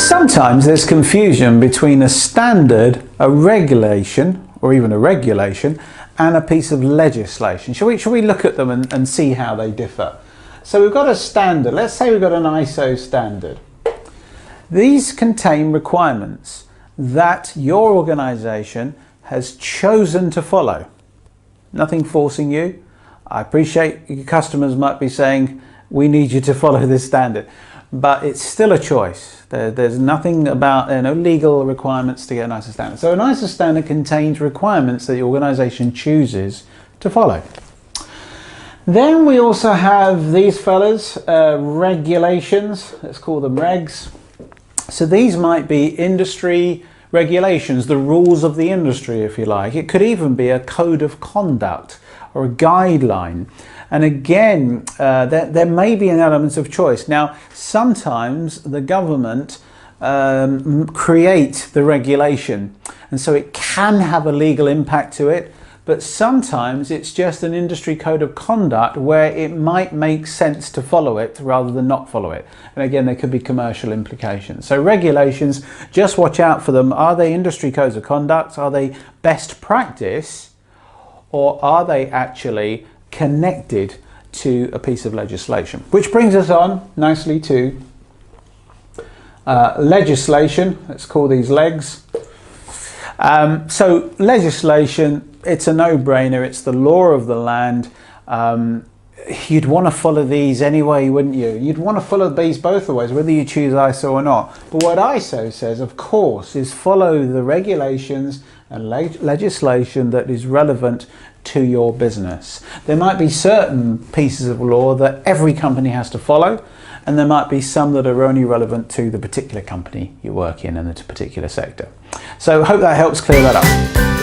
sometimes there's confusion between a standard, a regulation, or even a regulation, and a piece of legislation. Shall we look at them and see how they differ? So we've got a standard. Let's say we've got an ISO standard. These contain requirements that your organization has chosen to follow. Nothing forcing you. I appreciate your customers might be saying, we need you to follow this standard, but it's still a choice. There's nothing about legal requirements to get an ISO standard. So an ISO standard contains requirements that the organization chooses to follow. Then we also have these fellas, regulations. Let's call them regs. So these might be industry regulations, the rules of the industry, if you like. It could even be a code of conduct or a guideline. And again, there may be an element of choice. Now, sometimes the government create the regulation, and so it can have a legal impact to it, but sometimes it's just an industry code of conduct where it might make sense to follow it rather than not follow it. And again, there could be commercial implications. So regulations, just watch out for them. Are they industry codes of conduct? Are they best practice? Or are they actually connected to a piece of legislation? Which brings us on nicely to legislation. Let's call these legs. So legislation, it's a no-brainer. It's the law of the land. You'd want to follow these anyway, wouldn't you? You'd want to follow these both ways, whether you choose ISO or not. But what ISO says, of course, is follow the regulations and legislation that is relevant to your business. There might be certain pieces of law that every company has to follow, and there might be some that are only relevant to the particular company you work in and the particular sector. So I hope that helps clear that up.